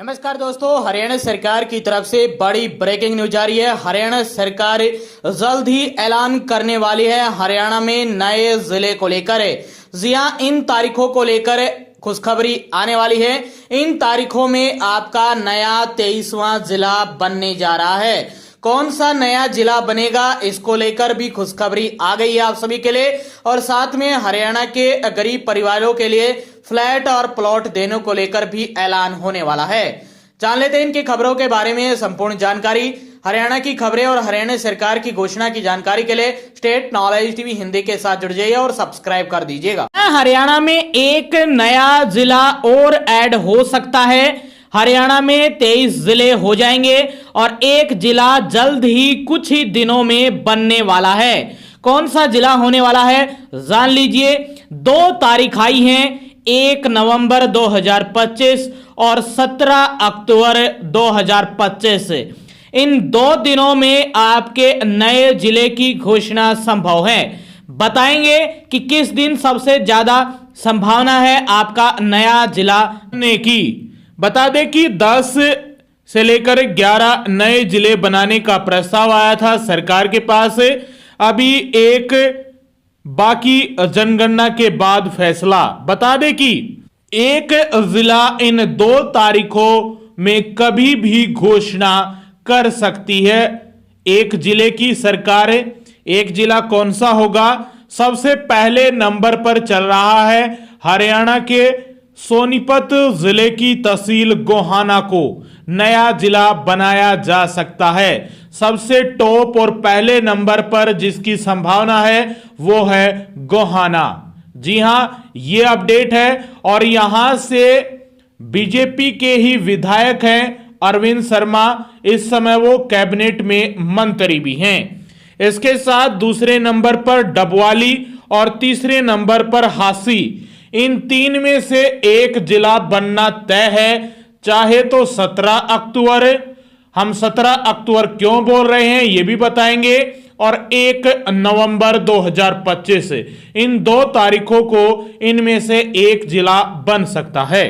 नमस्कार दोस्तों, हरियाणा सरकार की तरफ से बड़ी ब्रेकिंग न्यूज आ रही है। हरियाणा सरकार जल्द ही ऐलान करने वाली है हरियाणा में नए जिले को लेकर। जी हां, इन तारीखों को लेकर खुशखबरी आने वाली है। इन तारीखों में आपका नया 23वां जिला बनने जा रहा है। कौन सा नया जिला बनेगा, इसको लेकर भी खुशखबरी आ गई है आप सभी के लिए। और साथ में हरियाणा के गरीब परिवारों के लिए फ्लैट और प्लॉट देने को लेकर भी ऐलान होने वाला है। जान लेते हैं इनकी खबरों के बारे में संपूर्ण जानकारी। हरियाणा की खबरें और हरियाणा सरकार की घोषणा की जानकारी के लिए स्टेट नॉलेज टीवी हिंदी के साथ जुड़ जाइए और सब्सक्राइब कर दीजिएगा। हरियाणा में एक नया जिला और ऐड हो सकता है। हरियाणा में 23 जिले हो जाएंगे और एक जिला जल्द ही कुछ ही दिनों में बनने वाला है। कौन सा जिला होने वाला है जान लीजिए। 2 तारीख आई हैं, 1 नवंबर 2025 और 17 अक्टूबर 2025। इन 2 दिनों में आपके नए जिले की घोषणा संभव है। बताएंगे कि किस दिन सबसे ज्यादा संभावना है आपका नया जिला बनने की। बता दें कि 10 से लेकर 11 नए जिले बनाने का प्रस्ताव आया था सरकार के पास। अभी एक बाकी जनगणना के बाद फैसला। बता दें कि एक जिला इन 2 तारीखों में कभी भी घोषणा कर सकती है एक जिले की सरकार। एक जिला कौन सा होगा? सबसे पहले नंबर पर चल रहा है हरियाणा के सोनीपत जिले की तहसील गोहाना को नया जिला बनाया जा सकता है। सबसे टॉप और पहले नंबर पर जिसकी संभावना है वो है गोहाना। जी हां, ये अपडेट है। और यहां से बीजेपी के ही विधायक हैं अरविंद शर्मा। इस समय वो कैबिनेट में मंत्री भी हैं। इसके साथ दूसरे नंबर पर डबवाली और तीसरे नंबर पर हासी। इन 3 में से एक जिला बनना तय है, चाहे तो 17 अक्टूबर। हम 17 अक्टूबर क्यों बोल रहे हैं ये भी बताएंगे। और 1 नवंबर 2025, इन 2 तारीखों को इनमें से एक जिला बन सकता है।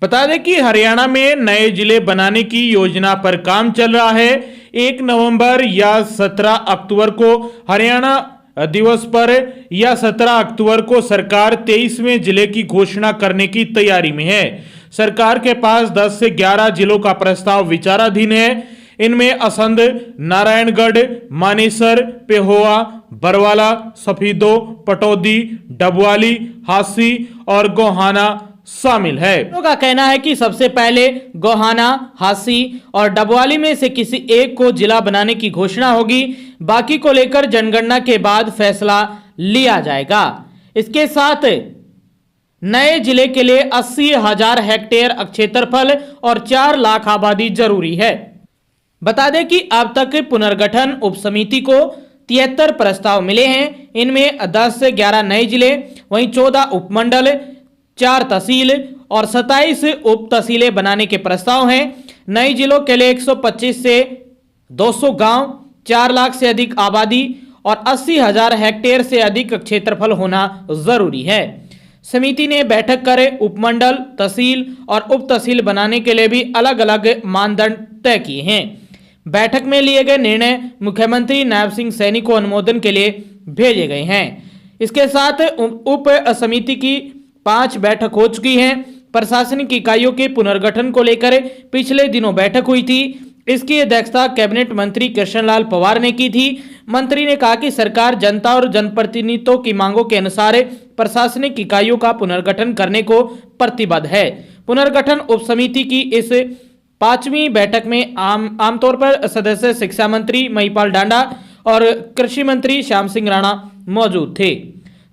बता दें कि हरियाणा में नए जिले बनाने की योजना पर काम चल रहा है। 1 नवंबर या 17 अक्टूबर को हरियाणा दिवस पर या 17 अक्टूबर को सरकार 23वें जिले की घोषणा करने की तैयारी में है। सरकार के पास 10 से 11 जिलों का प्रस्ताव विचाराधीन है। इनमें असंध, नारायणगढ़, मानेसर, पेहोवा, बरवाला, सफीदो, पटौदी, डबवाली, हासी और गोहाना शामिल है। लोगों का कहना है कि सबसे पहले गोहाना, हासी और डबवाली में से किसी एक को जिला बनाने की घोषणा होगी। बाकी को लेकर जनगणना के बाद फैसला लिया जाएगा। इसके साथ नए जिले के लिए 80,000 हेक्टेयर क्षेत्रफल और 4 लाख आबादी जरूरी है। बता दें कि अब तक पुनर्गठन उप समिति को 73 प्रस्ताव मिले हैं। इनमें 10 से 11 नए जिले, वहीं 14 उपमंडल, 4 तहसील और 27 उप तहसीलें बनाने के प्रस्ताव हैं। नए जिलों के लिए 125 से 200 गांव, 4 लाख से अधिक आबादी और 80,000 हेक्टेयर से अधिक क्षेत्रफल होना जरूरी है। समिति ने बैठक कर उपमंडल, तहसील और उप तहसील बनाने के लिए भी अलग अलग मानदंड तय किए हैं। बैठक में लिए गए निर्णय मुख्यमंत्री नायब सिंह सैनी को अनुमोदन के लिए भेजे गए हैं। इसके साथ उप समिति की 5 बैठक हो चुकी हैं। प्रशासनिक इकाइयों के पुनर्गठन को लेकर पिछले दिनों बैठक हुई थी। इसकी अध्यक्षता कैबिनेट मंत्री कृष्णलाल पंवार ने की थी। मंत्री ने कहा कि सरकार जनता और जनप्रतिनिधियों की मांगों के अनुसार प्रशासनिक इकाइयों का पुनर्गठन करने को प्रतिबद्ध है। पुनर्गठन उप समिति की इस 5वीं बैठक में आमतौर पर सदस्य शिक्षा मंत्री महिपाल डांडा और कृषि मंत्री श्याम सिंह राणा मौजूद थे।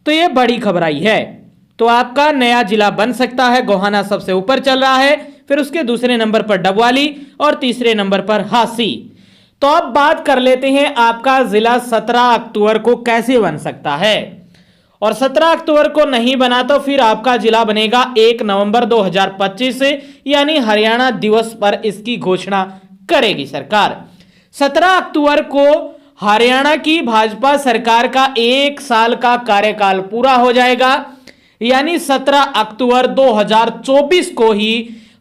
तो ये बड़ी खबर आई है। तो आपका नया जिला बन सकता है। गोहाना सबसे ऊपर चल रहा है, फिर उसके दूसरे नंबर पर डबवाली और तीसरे नंबर पर हासी। तो अब बात कर लेते हैं आपका जिला 17 अक्टूबर को कैसे बन सकता है। और 17 अक्टूबर को नहीं बना तो फिर आपका जिला बनेगा 1 नवंबर 2025 यानी हरियाणा दिवस पर इसकी घोषणा करेगी सरकार। 17 अक्टूबर को हरियाणा की भाजपा सरकार का 1 साल का कार्यकाल पूरा हो जाएगा। यानी 17 अक्टूबर 2024 को ही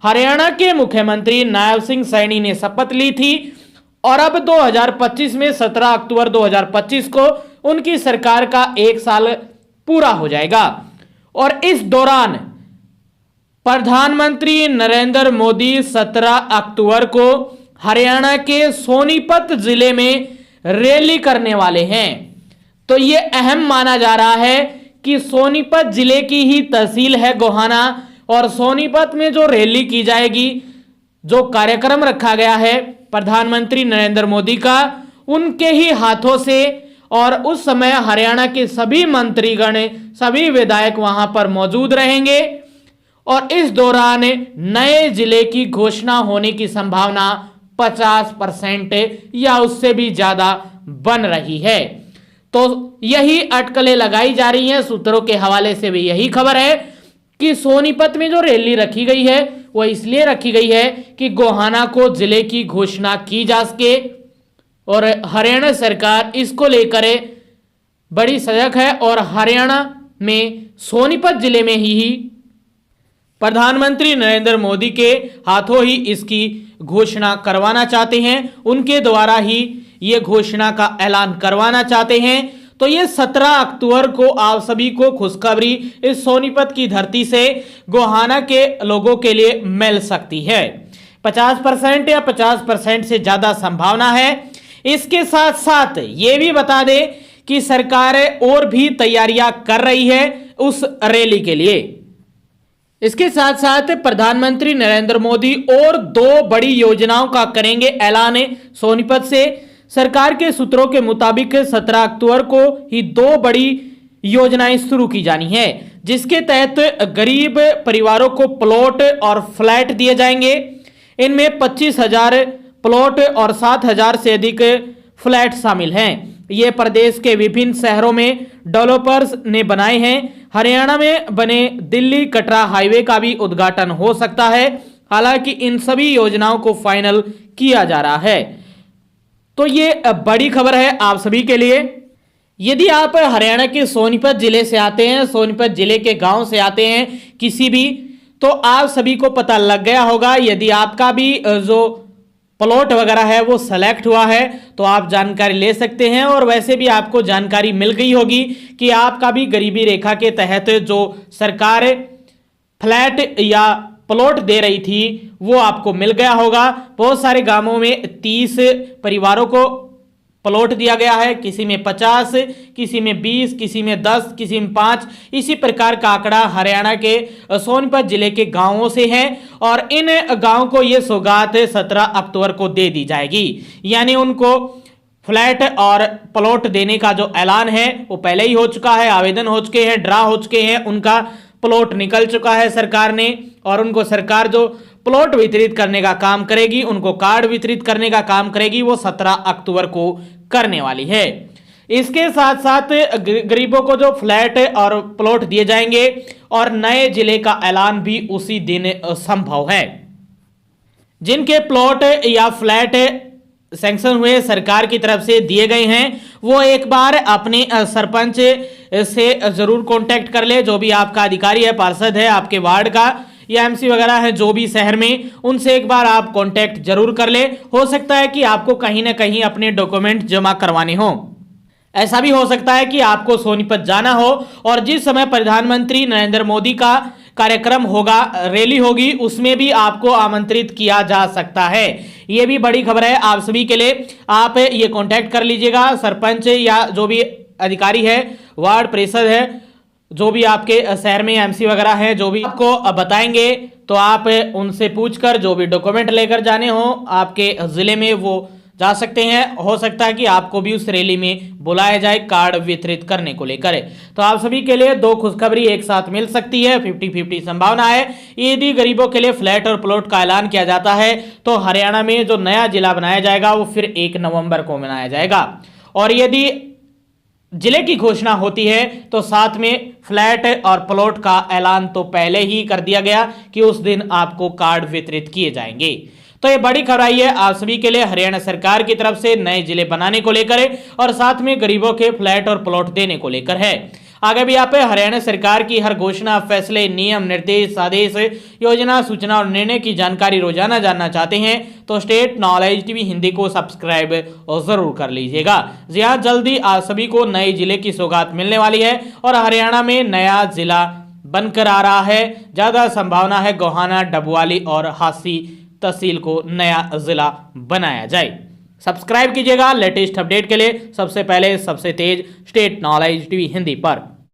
हरियाणा के मुख्यमंत्री नायब सिंह सैनी ने शपथ ली थी और अब 2025 में 17 अक्टूबर 2025 को उनकी सरकार का 1 साल पूरा हो जाएगा। और इस दौरान प्रधानमंत्री नरेंद्र मोदी 17 अक्टूबर को हरियाणा के सोनीपत जिले में रैली करने वाले हैं। तो यह अहम माना जा रहा है कि सोनीपत जिले की ही तहसील है गोहाना, और सोनीपत में जो रैली की जाएगी, जो कार्यक्रम रखा गया है प्रधानमंत्री नरेंद्र मोदी का, उनके ही हाथों से, और उस समय हरियाणा के सभी मंत्रीगण, सभी विधायक वहां पर मौजूद रहेंगे और इस दौरान नए जिले की घोषणा होने की संभावना 50% या उससे भी ज्यादा बन रही है। तो यही अटकलें लगाई जा रही हैं। सूत्रों के हवाले से भी यही खबर है कि सोनीपत में जो रैली रखी गई है वो इसलिए रखी गई है कि गोहाना को जिले की घोषणा की जा सके, और हरियाणा सरकार इसको लेकर बड़ी सजग है और हरियाणा में सोनीपत जिले में ही प्रधानमंत्री नरेंद्र मोदी के हाथों ही इसकी घोषणा करवाना चाहते हैं, उनके द्वारा ही ये घोषणा का ऐलान करवाना चाहते हैं। तो ये 17 अक्टूबर को आप सभी को खुशखबरी इस सोनीपत की धरती से गोहाना के लोगों के लिए मिल सकती है। 50% या 50% से ज्यादा संभावना है। इसके साथ साथ ये भी बता दें कि सरकार और भी तैयारियां कर रही है उस रैली के लिए। इसके साथ साथ प्रधानमंत्री नरेंद्र मोदी और 2 बड़ी योजनाओं का करेंगे ऐलान सोनीपत से। सरकार के सूत्रों के मुताबिक 17 अक्टूबर को ही 2 बड़ी योजनाएं शुरू की जानी है, जिसके तहत गरीब परिवारों को प्लॉट और फ्लैट दिए जाएंगे। इनमें 25,000 प्लॉट और 7,000 से अधिक फ्लैट शामिल हैं। ये प्रदेश के विभिन्न शहरों में डेवलपर्स ने बनाए हैं। हरियाणा में बने दिल्ली कटरा हाईवे का भी उद्घाटन हो सकता है। हालांकि इन सभी योजनाओं को फाइनल किया जा रहा है। तो ये बड़ी खबर है आप सभी के लिए। यदि आप हरियाणा के सोनीपत जिले से आते हैं, सोनीपत जिले के गांव से आते हैं किसी भी, तो आप सभी को पता लग गया होगा। यदि आपका भी जो प्लॉट वगैरह है वो सेलेक्ट हुआ है तो आप जानकारी ले सकते हैं, और वैसे भी आपको जानकारी मिल गई होगी कि आपका भी गरीबी रेखा के तहत जो सरकार फ्लैट या प्लॉट दे रही थी वो आपको मिल गया होगा। बहुत सारे गांवों में 30 परिवारों को प्लॉट दिया गया है, किसी में 50, किसी में 20, किसी में 10, किसी में 5। इसी प्रकार का आंकड़ा हरियाणा के सोनीपत जिले के गांवों से है, और इन गांवों को ये सौगात 17 अक्टूबर को दे दी जाएगी। यानी उनको फ्लैट और प्लॉट देने का जो ऐलान है वो पहले ही हो चुका है, आवेदन हो चुके हैं, ड्रा हो चुके हैं, उनका प्लॉट निकल चुका है सरकार ने, और उनको सरकार जो प्लॉट वितरित करने का काम करेगी, उनको कार्ड वितरित करने का काम करेगी, वो 17 अक्टूबर को करने वाली है। इसके साथ साथ गरीबों को जो फ्लैट और प्लॉट दिए जाएंगे और नए जिले का ऐलान भी उसी दिन संभव है। जिनके प्लॉट या फ्लैट सैंक्शन हुए, सरकार की तरफ से दिए गए हैं, वो एक बार अपने सरपंच से जरूर कांटेक्ट कर ले। जो भी आपका अधिकारी है, पार्षद है आपके वार्ड का या एमसी वगैरह है जो भी शहर में, उनसे एक बार आप कांटेक्ट जरूर कर ले। हो सकता है कि आपको कहीं ना कहीं अपने डॉक्यूमेंट जमा करवाने हो। ऐसा भी हो सकता है कि आपको सोनीपत जाना हो और जिस समय प्रधानमंत्री नरेंद्र मोदी का कार्यक्रम होगा, रैली होगी, उसमें भी आपको आमंत्रित किया जा सकता है। यह भी बड़ी खबर है आप सभी के लिए। आप ये कांटेक्ट कर लीजिएगा, सरपंच या जो भी अधिकारी है, वार्ड परिषद है, जो भी आपके शहर में एमसी वगैरह है, जो भी आपको बताएंगे, तो आप उनसे पूछकर जो भी डॉक्यूमेंट लेकर जाने हो आपके जिले में वो जा सकते हैं। हो सकता है कि आपको भी उस रैली में बुलाया जाए कार्ड वितरित करने को लेकर। तो आप सभी के लिए 2 खुशखबरी एक साथ मिल सकती है, 50-50 संभावना है। यदि गरीबों के लिए फ्लैट और प्लॉट का ऐलान किया जाता है तो हरियाणा में जो नया जिला बनाया जाएगा वो फिर 1 नवंबर को मनाया जाएगा, और यदि जिले की घोषणा होती है तो साथ में फ्लैट और प्लॉट का ऐलान तो पहले ही कर दिया गया कि उस दिन आपको कार्ड वितरित किए जाएंगे। तो ये बड़ी खबर आई है आप सभी के लिए हरियाणा सरकार की तरफ से नए जिले बनाने को लेकर और साथ में गरीबों के फ्लैट और प्लॉट देने को लेकर है। आगे भी आप हरियाणा सरकार की हर घोषणा, फैसले, नियम, निर्देश, आदेश, योजना, सूचना और निर्णय की जानकारी रोजाना जानना चाहते हैं तो स्टेट नॉलेज टीवी हिंदी को सब्सक्राइब जरूर कर लीजिएगा। जी हाँ, जल्दी आप सभी को नए जिले की सौगात मिलने वाली है और हरियाणा में नया जिला बनकर आ रहा है। ज्यादा संभावना है गोहाना, डबवाली और हांसी तहसील को नया जिला बनाया जाए। सब्सक्राइब कीजिएगा लेटेस्ट अपडेट के लिए, सबसे पहले सबसे तेज स्टेट नॉलेज टीवी हिंदी पर।